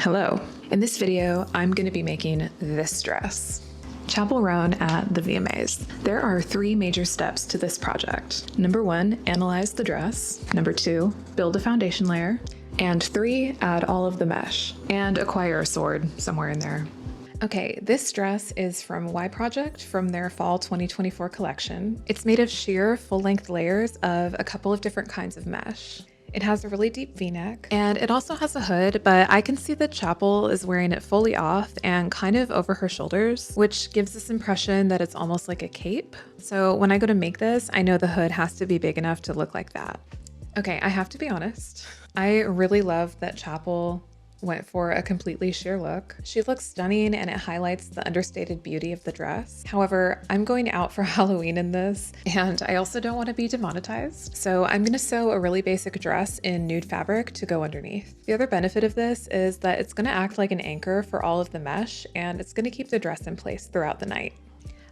Hello. In this video, I'm going to be making this dress. Chappell Roan at the VMAs. There are 3 major steps to this project. Number 1, analyze the dress. Number 2, build a foundation layer. And 3, add all of the mesh. And acquire a sword somewhere in there. Okay, this dress is from Y Project from their fall 2024 collection. It's made of sheer full-length layers of a couple of different kinds of mesh. It has a really deep V-neck, and it also has a hood, but I can see that Chappell is wearing it fully off and kind of over her shoulders, which gives this impression that it's almost like a cape. So when I go to make this, I know the hood has to be big enough to look like that. Okay, I have to be honest. I really love that Chappell went for a completely sheer look. She looks stunning and it highlights the understated beauty of the dress. However, I'm going out for Halloween in this, and I also don't want to be demonetized. So I'm gonna sew a really basic dress in nude fabric to go underneath. The other benefit of this is that it's gonna act like an anchor for all of the mesh, and it's gonna keep the dress in place throughout the night.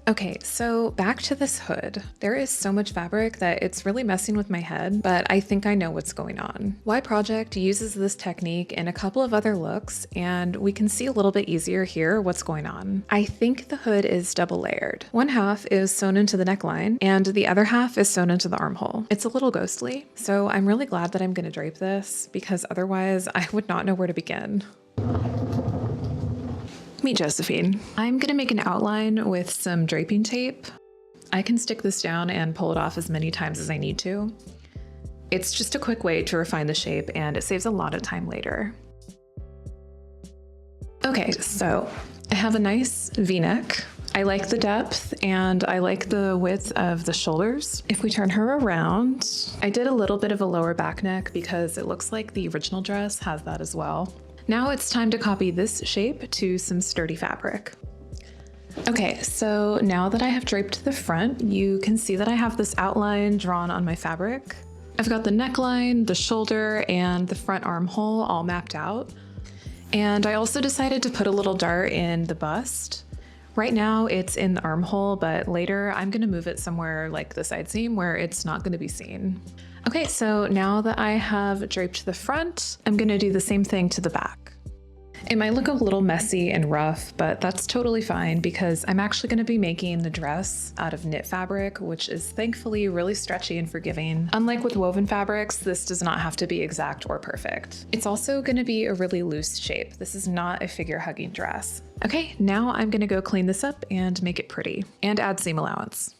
Okay, so back to this hood. There is so much fabric that it's really messing with my head, but I think I know what's going on. Y Project uses this technique in a couple of other looks, and we can see a little bit easier here what's going on. I think the hood is double layered. One half is sewn into the neckline, and the other half is sewn into the armhole. It's a little ghostly, so I'm really glad that I'm gonna drape this, because otherwise I would not know where to begin. Meet Josephine. I'm gonna make an outline with some draping tape. I can stick this down and pull it off as many times as I need to. It's just a quick way to refine the shape, and it saves a lot of time later. Okay, so I have a nice V-neck. I like the depth and I like the width of the shoulders. If we turn her around, I did a little bit of a lower back neck because it looks like the original dress has that as well. Now it's time to copy this shape to some sturdy fabric. Okay, so now that I have draped the front, you can see that I have this outline drawn on my fabric. I've got the neckline, the shoulder, and the front armhole all mapped out. And I also decided to put a little dart in the bust. Right now it's in the armhole, but later I'm gonna move it somewhere like the side seam where it's not gonna be seen. Okay, so now that I have draped the front, I'm gonna do the same thing to the back. It might look a little messy and rough, but that's totally fine because I'm actually gonna be making the dress out of knit fabric, which is thankfully really stretchy and forgiving. Unlike with woven fabrics, this does not have to be exact or perfect. It's also gonna be a really loose shape. This is not a figure hugging dress. Okay, now I'm gonna go clean this up and make it pretty and add seam allowance.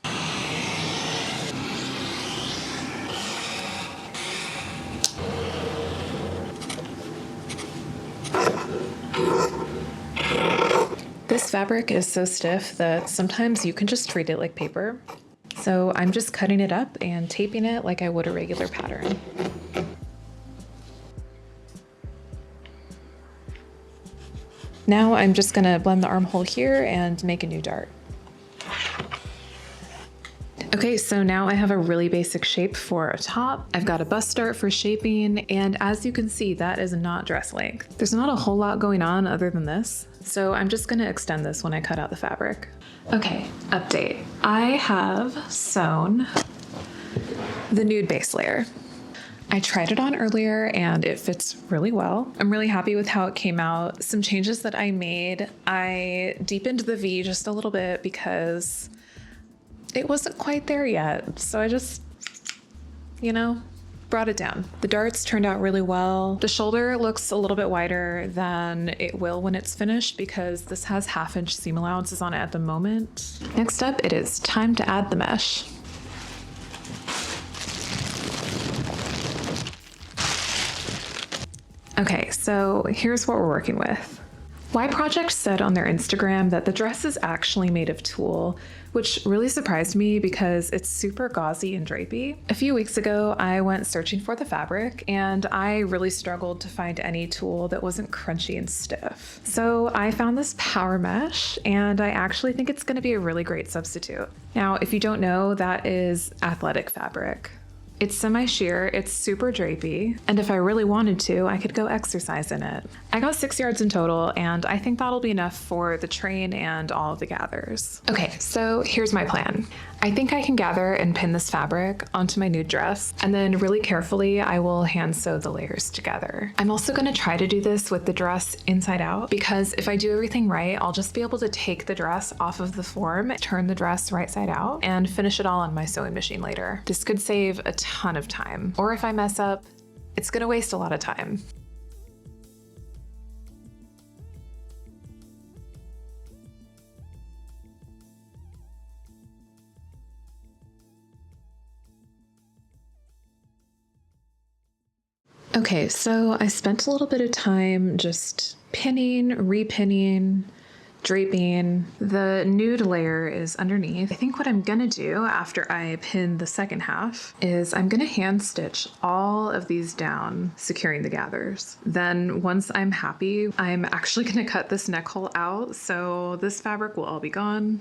This fabric is so stiff that sometimes you can just treat it like paper. So I'm just cutting it up and taping it like I would a regular pattern. Now I'm just gonna blend the armhole here and make a new dart. Okay, so now I have a really basic shape for a top. I've got a bust dart for shaping, and as you can see, that is not dress length. There's not a whole lot going on other than this, so I'm just gonna extend this when I cut out the fabric. Okay, update. I have sewn the nude base layer. I tried it on earlier and it fits really well. I'm really happy with how it came out. Some changes that I made, I deepened the V just a little bit because it wasn't quite there yet. So I just, brought it down. The darts turned out really well. The shoulder looks a little bit wider than it will when it's finished because this has 1/2-inch seam allowances on it at the moment. Next up, it is time to add the mesh. Okay, so here's what we're working with. Y Project said on their Instagram that the dress is actually made of tulle, which really surprised me because it's super gauzy and drapey. A few weeks ago, I went searching for the fabric and I really struggled to find any tulle that wasn't crunchy and stiff. So I found this power mesh and I actually think it's gonna be a really great substitute. Now, if you don't know, that is athletic fabric. It's semi-sheer, it's super drapey, and if I really wanted to, I could go exercise in it. I got 6 yards in total, and I think that'll be enough for the train and all of the gathers. Okay, so here's my plan. I think I can gather and pin this fabric onto my nude dress, and then really carefully I will hand sew the layers together. I'm also going to try to do this with the dress inside out, because if I do everything right, I'll just be able to take the dress off of the form, turn the dress right side out, and finish it all on my sewing machine later. This could save a ton of time, or if I mess up, it's going to waste a lot of time. Okay, so I spent a little bit of time just pinning, repinning, draping. The nude layer is underneath. I think what I'm gonna do after I pin the second half is I'm gonna hand stitch all of these down, securing the gathers. Then once I'm happy, I'm actually gonna cut this neck hole out, so this fabric will all be gone.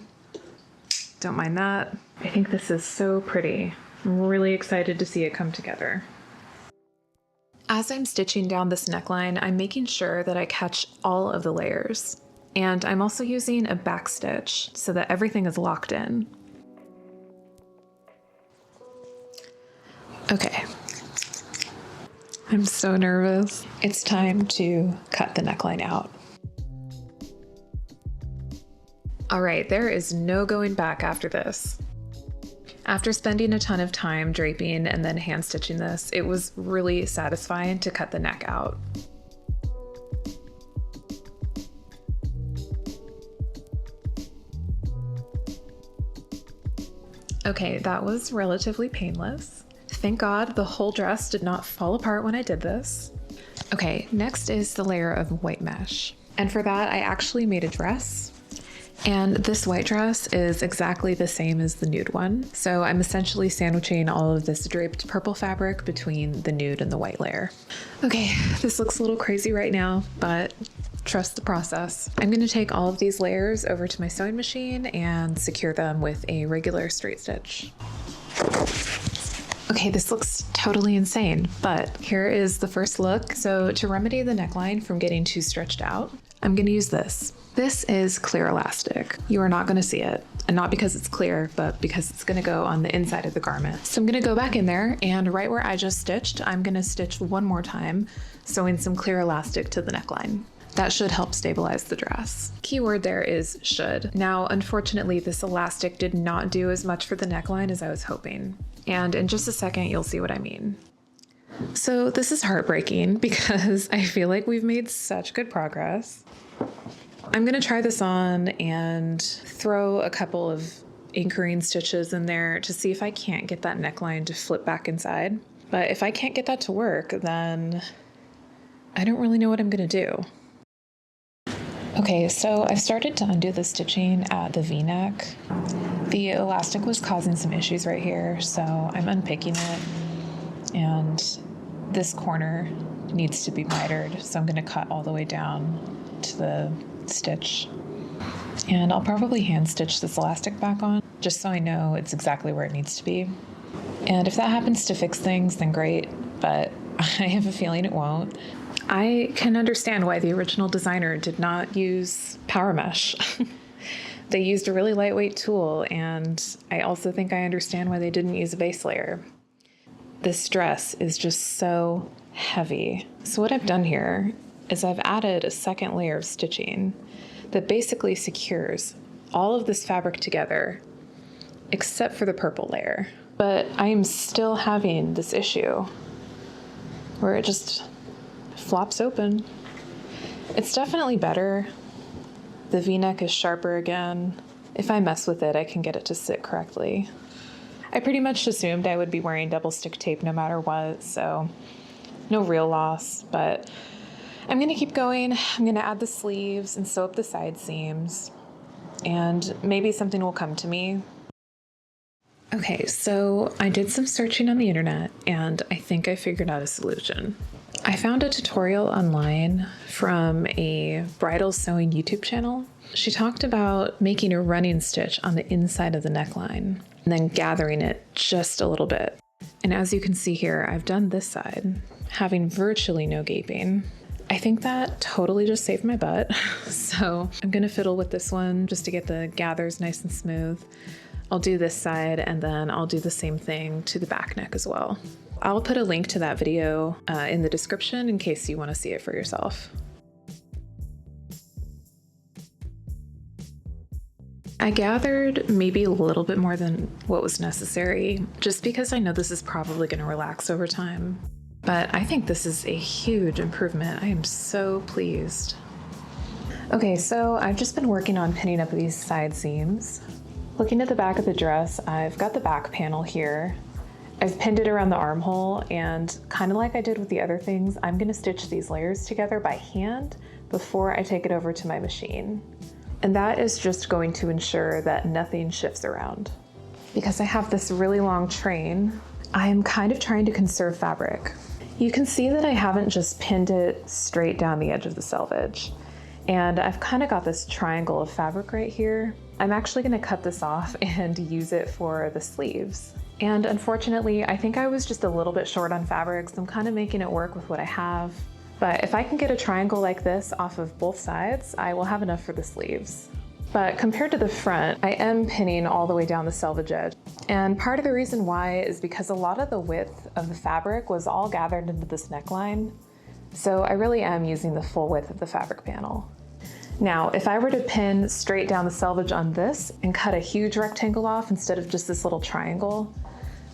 Don't mind that. I think this is so pretty. I'm really excited to see it come together. As I'm stitching down this neckline, I'm making sure that I catch all of the layers. And I'm also using a back stitch so that everything is locked in. Okay. I'm so nervous. It's time to cut the neckline out. All right, there is no going back after this. After spending a ton of time draping and then hand stitching this, it was really satisfying to cut the neck out. Okay, that was relatively painless. Thank God the whole dress did not fall apart when I did this. Okay, next is the layer of white mesh. And for that, I actually made a dress. And this white dress is exactly the same as the nude one. So I'm essentially sandwiching all of this draped purple fabric between the nude and the white layer. Okay, this looks a little crazy right now, but trust the process. I'm gonna take all of these layers over to my sewing machine and secure them with a regular straight stitch. Okay, this looks totally insane, but here is the first look. So to remedy the neckline from getting too stretched out, I'm gonna use this. This is clear elastic. You are not gonna see it, and not because it's clear, but because it's gonna go on the inside of the garment. So I'm gonna go back in there, and right where I just stitched, I'm gonna stitch one more time, sewing some clear elastic to the neckline. That should help stabilize the dress. Keyword there is should. Now, unfortunately, this elastic did not do as much for the neckline as I was hoping. And in just a second, you'll see what I mean. So this is heartbreaking because I feel like we've made such good progress. I'm gonna try this on and throw a couple of anchoring stitches in there to see if I can't get that neckline to flip back inside. But if I can't get that to work, then I don't really know what I'm gonna do. Okay, so I've started to undo the stitching at the V-neck. The elastic was causing some issues right here, so I'm unpicking it, and this corner needs to be mitered, so I'm gonna cut all the way down to the stitch. And I'll probably hand stitch this elastic back on, just so I know it's exactly where it needs to be. And if that happens to fix things, then great, but I have a feeling it won't. I can understand why the original designer did not use power mesh. They used a really lightweight tool, and I also think I understand why they didn't use a base layer. This dress is just so heavy. So what I've done here is I've added a second layer of stitching that basically secures all of this fabric together, except for the purple layer. But I'm still having this issue where it just flops open. It's definitely better. The V-neck is sharper again. If I mess with it, I can get it to sit correctly. I pretty much assumed I would be wearing double stick tape no matter what, so no real loss, but I'm gonna keep going. I'm gonna add the sleeves and sew up the side seams, and maybe something will come to me. Okay, so I did some searching on the internet, and I think I figured out a solution. I found a tutorial online from a bridal sewing YouTube channel. She talked about making a running stitch on the inside of the neckline and then gathering it just a little bit. And as you can see here, I've done this side, having virtually no gaping. I think that totally just saved my butt. So I'm gonna fiddle with this one just to get the gathers nice and smooth. I'll do this side, and then I'll do the same thing to the back neck as well. I'll put a link to that video in the description in case you want to see it for yourself. I gathered maybe a little bit more than what was necessary, just because I know this is probably going to relax over time. But I think this is a huge improvement. I am so pleased. Okay, so I've just been working on pinning up these side seams. Looking at the back of the dress, I've got the back panel here. I've pinned it around the armhole, and kind of like I did with the other things, I'm going to stitch these layers together by hand before I take it over to my machine. And that is just going to ensure that nothing shifts around. Because I have this really long train, I am kind of trying to conserve fabric. You can see that I haven't just pinned it straight down the edge of the selvage. And I've kind of got this triangle of fabric right here. I'm actually going to cut this off and use it for the sleeves. And unfortunately, I think I was just a little bit short on fabric, so I'm kind of making it work with what I have. But if I can get a triangle like this off of both sides, I will have enough for the sleeves. But compared to the front, I am pinning all the way down the selvage edge. And part of the reason why is because a lot of the width of the fabric was all gathered into this neckline. So I really am using the full width of the fabric panel. Now, if I were to pin straight down the selvage on this and cut a huge rectangle off instead of just this little triangle,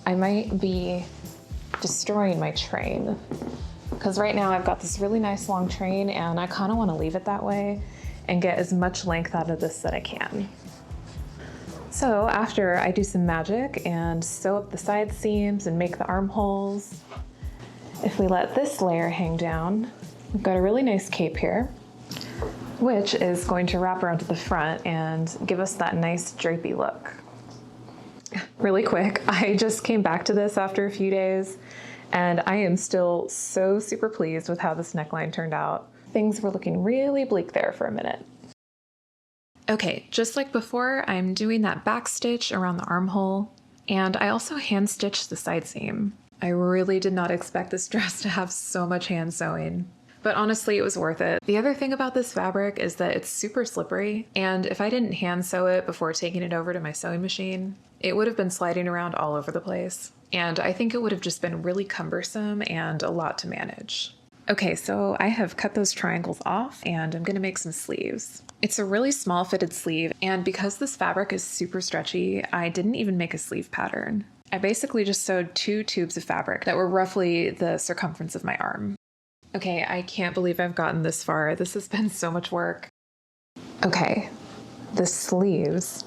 I might be destroying my train. Because right now I've got this really nice long train and I kind of want to leave it that way and get as much length out of this that I can. So after I do some magic and sew up the side seams and make the armholes, if we let this layer hang down, we've got a really nice cape here, which is going to wrap around to the front and give us that nice drapey look. Really quick, I just came back to this after a few days, and I am still so super pleased with how this neckline turned out. Things were looking really bleak there for a minute. Okay, just like before, I'm doing that back stitch around the armhole, and I also hand stitched the side seam. I really did not expect this dress to have so much hand sewing, but honestly, it was worth it. The other thing about this fabric is that it's super slippery, and if I didn't hand sew it before taking it over to my sewing machine, it would have been sliding around all over the place. And I think it would have just been really cumbersome and a lot to manage. Okay, so I have cut those triangles off and I'm gonna make some sleeves. It's a really small fitted sleeve, and because this fabric is super stretchy, I didn't even make a sleeve pattern. I basically just sewed 2 tubes of fabric that were roughly the circumference of my arm. Okay, I can't believe I've gotten this far. This has been so much work. Okay, the sleeves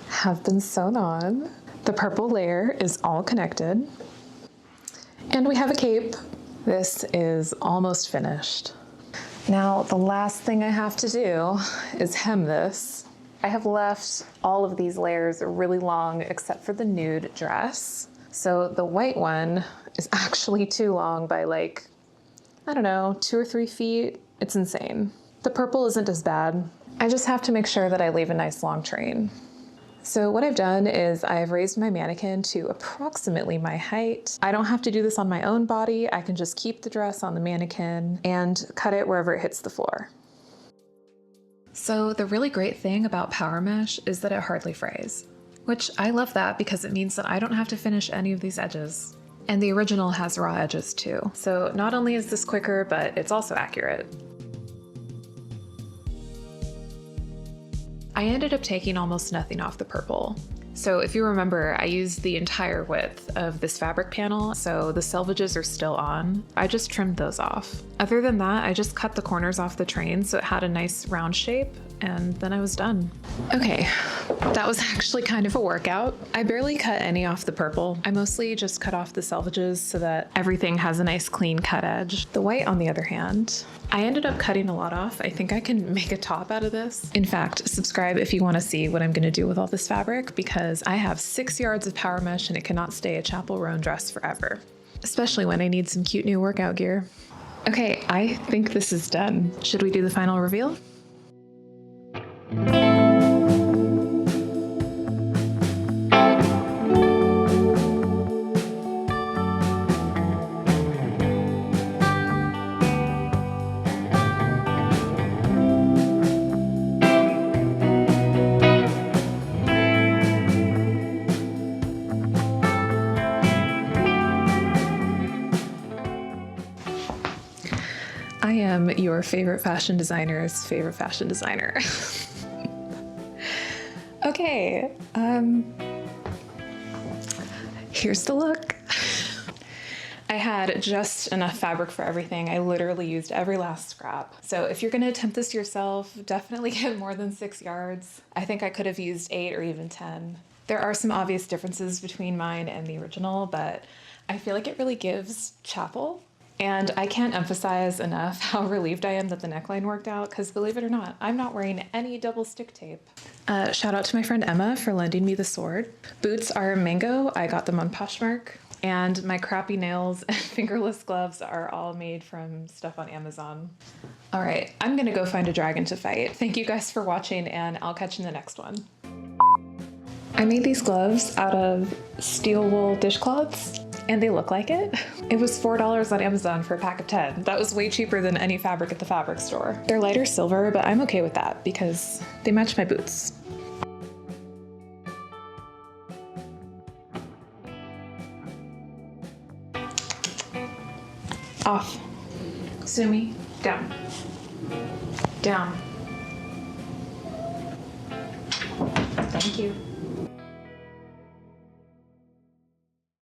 have been sewn on. The purple layer is all connected. And we have a cape. This is almost finished. Now, the last thing I have to do is hem this. I have left all of these layers really long except for the nude dress. So the white one is actually too long by like, I don't know, 2 or 3 feet. It's insane. The purple isn't as bad. I just have to make sure that I leave a nice long train. So what I've done is I've raised my mannequin to approximately my height. I don't have to do this on my own body. I can just keep the dress on the mannequin and cut it wherever it hits the floor. So the really great thing about power mesh is that it hardly frays, which I love that because it means that I don't have to finish any of these edges. And the original has raw edges too. So not only is this quicker, but it's also accurate. I ended up taking almost nothing off the purple. So if you remember, I used the entire width of this fabric panel, so the selvages are still on. I just trimmed those off. Other than that, I just cut the corners off the train so it had a nice round shape, and then I was done. Okay, that was actually kind of a workout. I barely cut any off the purple. I mostly just cut off the selvages so that everything has a nice clean cut edge. The white, on the other hand, I ended up cutting a lot off. I think I can make a top out of this. In fact, subscribe if you want to see what I'm going to do with all this fabric, because I have 6 yards of power mesh and it cannot stay a Chappell Roan dress forever, especially when I need some cute new workout gear. Okay, I think this is done. Should we do the final reveal? your favorite fashion designer's favorite fashion designer. Okay, here's the look. I had just enough fabric for everything. I literally used every last scrap. So if you're gonna attempt this yourself, definitely get more than 6 yards. I think I could have used 8 or even 10. There are some obvious differences between mine and the original, but I feel like it really gives Chappell. And I can't emphasize enough how relieved I am that the neckline worked out, because believe it or not, I'm not wearing any double stick tape. Shout out to my friend Emma for lending me the sword. Boots are mango. I got them on Poshmark. And my crappy nails and fingerless gloves are all made from stuff on Amazon. All right, I'm gonna go find a dragon to fight. Thank you guys for watching, and I'll catch you in the next one. I made these gloves out of steel wool dishcloths, and they look like it. It was $4 on Amazon for a pack of 10. That was way cheaper than any fabric at the fabric store. They're lighter silver, but I'm okay with that because they match my boots. Off. Sumi, down. Down. Thank you.